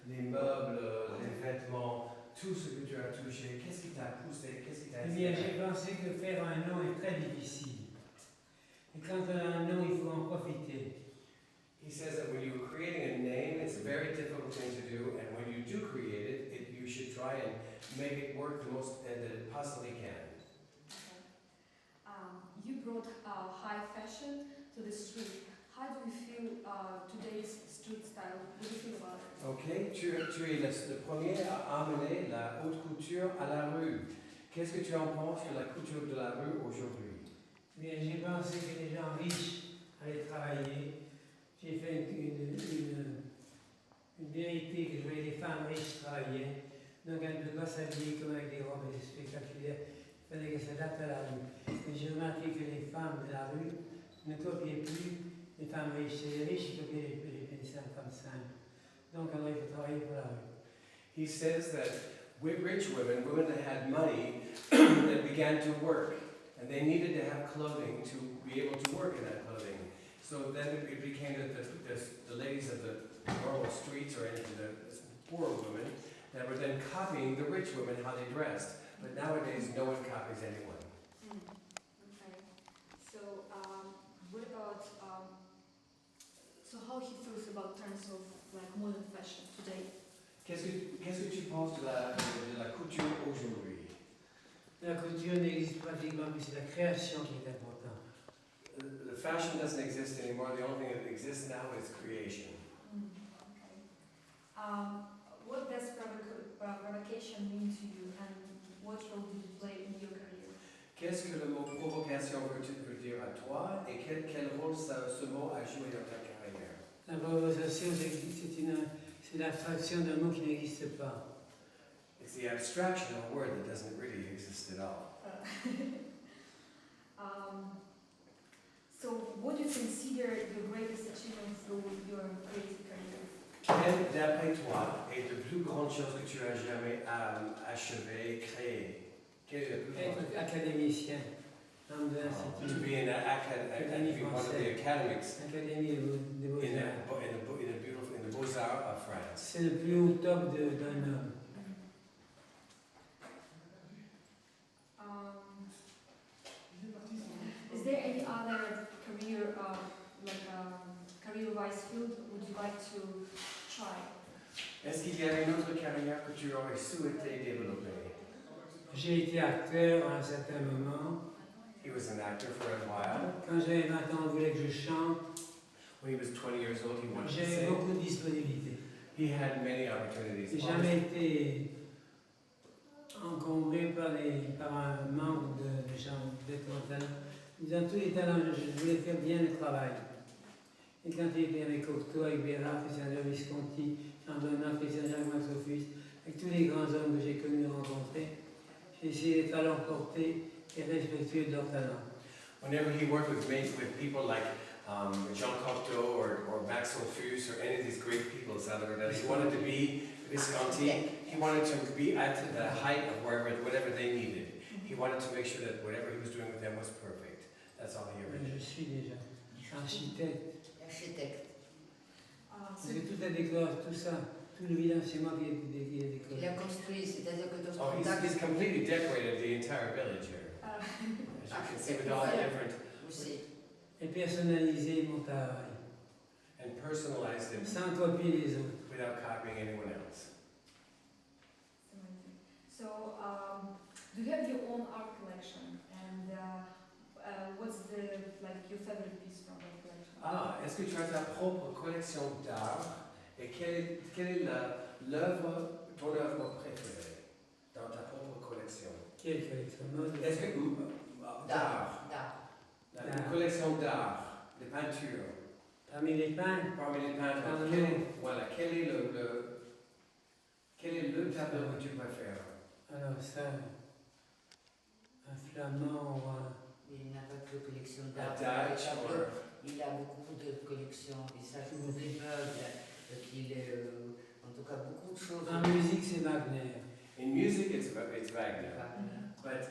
les meubles, les vêtements, tout ce que tu as touché, qu'est-ce qui t'a poussé, qu'est-ce qui t'a Eh bien, inspiré? j'ai pensé que faire un nom est très difficile. Et quand on a un nom, il faut en profiter. He says that when you're creating a name, it's a very difficult thing to do, and when you do create it, you should try and make it work the most that it possibly can. Okay. You brought high fashion to the street. How do you feel today's street style? What do you feel about it? Ok, tu es le premier à amener la haute couture à la rue. Qu'est-ce que tu en penses de la couture de la rue aujourd'hui? Mais j'ai pensé que les gens riches allaient travailler. J'ai fait une vérité que je voyais les femmes riches travailler. Donc elles ne peuvent pas s'habiller comme avec des robes spectaculaires. Il fallait qu'elles s'adaptent à la rue. Et j'ai remarqué que les femmes de la rue ne copiaient plus les femmes riches. C'est les riches qui copiaient les femmes simples. Donc alors il faut travailler pour la rue. He says that with rich women, women that had money, that began to work, and they needed to have clothing to be able to work in that clothing. So then it became that the ladies of the normal streets or any of the poor women that were then copying the rich women how they dressed. But nowadays, no one copies anyone. Okay. So, what about so how he feels about trends of like modern fashion today? Qu'est-ce que tu penses de la couture aujourd'hui? La couture n'existe pratiquement plus, c'est la création qui est importante. The fashion doesn't exist anymore. The only thing that exists now is creation. Okay. What does provocation mean to you, and what role did it play in your career? Qu'est-ce que le mot provocation veut dire à toi et quel rôle ce mot a joué dans ta carrière? La provocation, c'est l'abstraction d'un mot qui n'existe pas. It's the abstraction of a word that doesn't really exist at all. So, what do you consider your greatest achievement through your creative career? Quelle, d'après toi, est la plus grande chose que tu as jamais achevé, créé? Quelle est la plus grande? Être académicien, homme de To l'institut, be in one of the academics Académie des Beaux-Arts. in the Beaux-Arts of France. C'est le plus haut top d'un homme. Is there any other career, career-wise field would you like to try? Est-ce qu'il y a une autre carrière que tu aurais souhaité développer? J'ai été acteur à un certain moment. He was an actor for a while. Quand j'avais 20 ans, on voulait que je chante. When he was 20 years old, he wanted to J'avais sing. beaucoup de disponibilité. He had many opportunities. J'ai jamais été encombré par un manque de gens, de talent. Dans tous les talents, je voulais faire bien le travail. Et quand il était avec Cocteau, avec Bérard, Christian Visconti, Jean Bernard, Christian Jacques Maxofus, avec tous les grands hommes que j'ai connus et rencontrés, j'ai essayé d'être à leur portée et respectueux de leur talent. Whenever he worked with people like Jean Cocteau or Max Ophuls or any of these great people in Salvador, that he wanted to be Visconti, he wanted to be at the height of whatever they needed. He wanted to make sure that whatever he was doing with them was perfect. That's all he ever did. Je suis déjà architecte. Architecte. Parce que tout a décoré, tout ça, tout le village, c'est moi qui ai décoré. Il a construit, c'est-à-dire que ton Oh, spectacle he's completely decorated the entire village here. As you can see with all the different aussi. Et personnaliser mon travail, and personalized it sans copier les autres. without copying anyone else. So, do you have your own art collection? And what's your favorite piece from that collection? Ah, est-ce que tu as ta propre collection d'art et quelle est ton œuvre préférée dans ta propre collection? Quelle collection? Est-ce que d'art? Une collection d'art, de peinture. Parmi les peintres, Parmi les peintres, quel est le tableau que tu préfères? alors ça, un flamand ou un... Il n'a pas que de collection d'art. Dutch or... Il a beaucoup de collections, des sacs, des meubles, en tout cas beaucoup de choses. En musique, c'est Wagner. In music, it's Wagner. But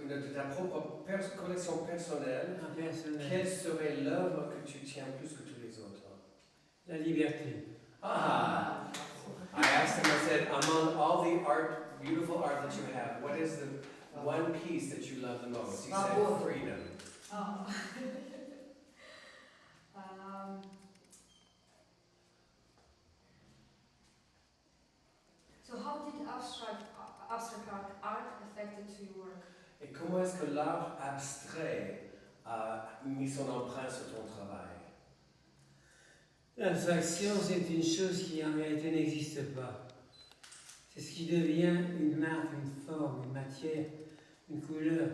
de ta propre collection personnelle, Un personnel. quelle serait l'œuvre que tu tiens plus que tous les autres? La liberté. Ah! said, among all the art, beautiful art that you have, what is the one piece that you love the most? He said freedom. Oh. um, so how did abstract art affected to your work? Et comment est-ce que l'art abstrait a mis son empreinte sur ton travail? L'abstraction, c'est une chose qui en réalité n'existe pas. C'est ce qui devient une marque, une forme, une matière, une couleur.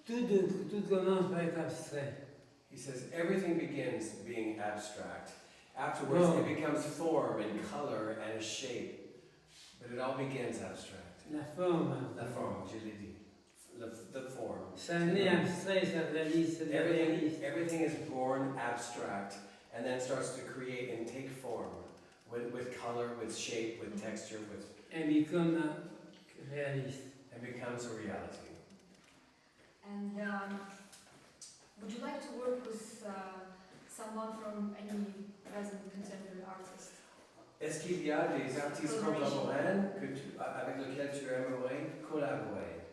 Tout commence par être abstrait. He says everything begins being abstract. Afterwards, it becomes form and color and shape. But it all begins abstract. La forme. La forme, je l'ai dit. The form. Ça naît abstrait, ça réalise, ça réalise. Everything is born abstract and then starts to create and take form with color, with shape, with texture, with. And become réaliste. And becomes a reality. And would you like to work with someone from any present contemporary artist? Est-ce qu'il y a des artistes contemporains avec lesquels tu aimerais collaborer?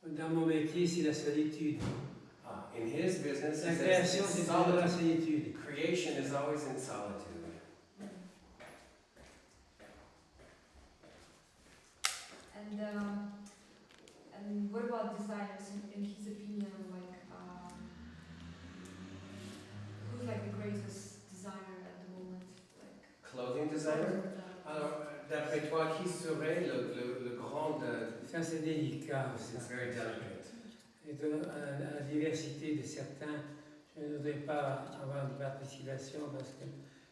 Dans mon métier, c'est la solitude. In his business, la création, c'est toujours la solitude. Creation is always in solitude. And what about designers? In his opinion, who's like the greatest designer at the moment? Clothing designer? Alors, d'après toi, qui serait le grand... Ça, c'est délicat. It's very delicate. Et à la diversité de certains, je ne voudrais pas avoir de participation parce que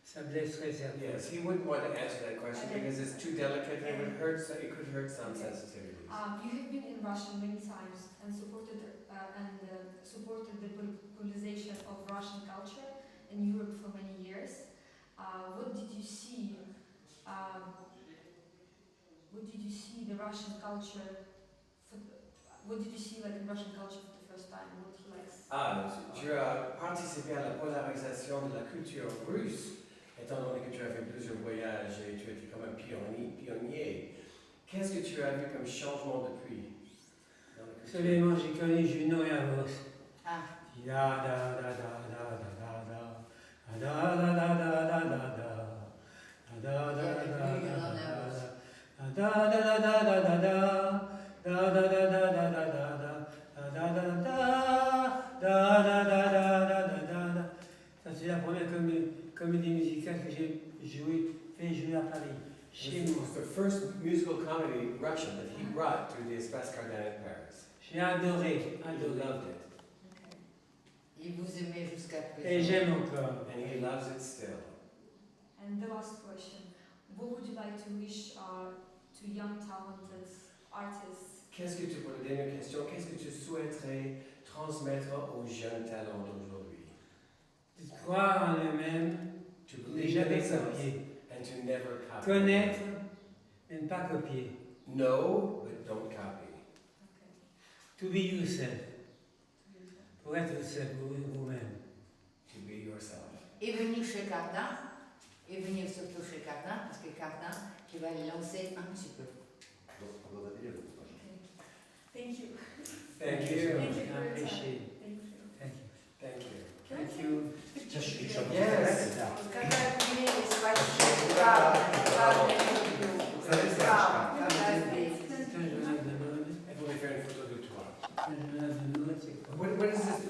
ça blesserait certains. Yes, he wouldn't want to answer that question because it's too delicate and it could hurt some sensitivities. You have been in Russia many times and supported the popularization of Russian culture in Europe for many years. What did you see? What did you see the Russian culture? What did you see like in Russian culture for the first time? What he likes? Tu as participé à la polarisation de la culture russe, étant donné que tu as fait plusieurs voyages et tu étais comme un pionnier. Qu'est-ce que tu as vu comme changement depuis? Vous savez, moi j'ai connu Juno et Avos. Ça c'est la première comédie musicale que j'ai fait jouer à Paris. It was the first musical comedy Russian that he brought to the Espace Cardine in Paris. J'ai adoré. I loved it. Et vous aimez jusqu'à présent. Et j'aime encore. And he loves it still. And the last question, what would you like to wish to young talented artists? Qu'est-ce que tu, pour la dernière question, qu'est-ce que tu souhaiterais transmettre aux jeunes talents d'aujourd'hui? De croire en eux-mêmes, de jamais copier. And to never copy. Connaître, mais ne pas copier. Know, but don't copy. Okay. To be yourself. Pour être vous-même. To be yourself. Et venir chez Cardin, et venir surtout chez Cardin, parce que Cardin, qui va les lancer un petit peu. Okay. Thank you. Thank you. Thank you for I your time. appreciate it. Thank you. Thank you. Thank you. Thank you. Yes. C'est un journal de mode. Elle voulait faire une photo de toi. Un journal de mode, c'est quoi? What is this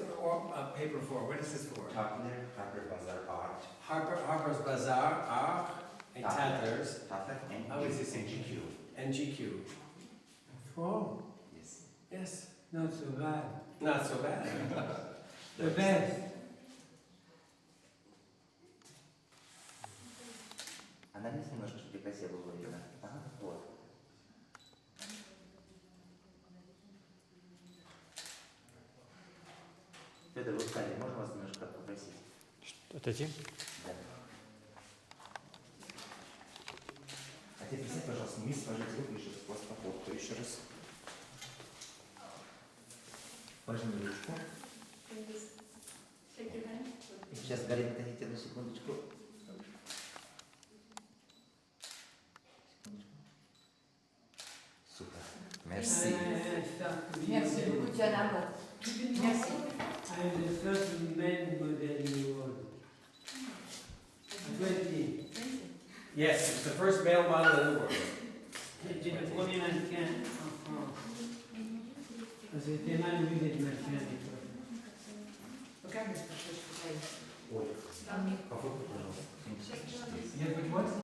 paper for? What is this for? Tatler, Harper Bazaar Art. Harper's Bazaar, Art, and Tatler's, Tatler and How is this? GQ. and GQ. Oh, Yes. Yes. not so bad. Not so bad. The best. Анализ немножко, чтобы красиво было видно. Ага, вот. Федор, вы встали, можно вас немножко попросить? Отойти? Да. А теперь присядь, пожалуйста, вниз, сложите руки, еще раз просто походку. Еще раз. Пожми ручку. Shake your hand. И сейчас, Галина, отойдите на секундочку. Merci. Merci beaucoup, Tiana. Merci. I am the first man model in the world. 20. Yes, it's the first male model in the world. J'étais le premier mannequin en France. Parce que c'était mal vu d'être mannequin à l'époque. Покажи, что Ой, Um, пофоткай, пожалуйста. Yeah, but what?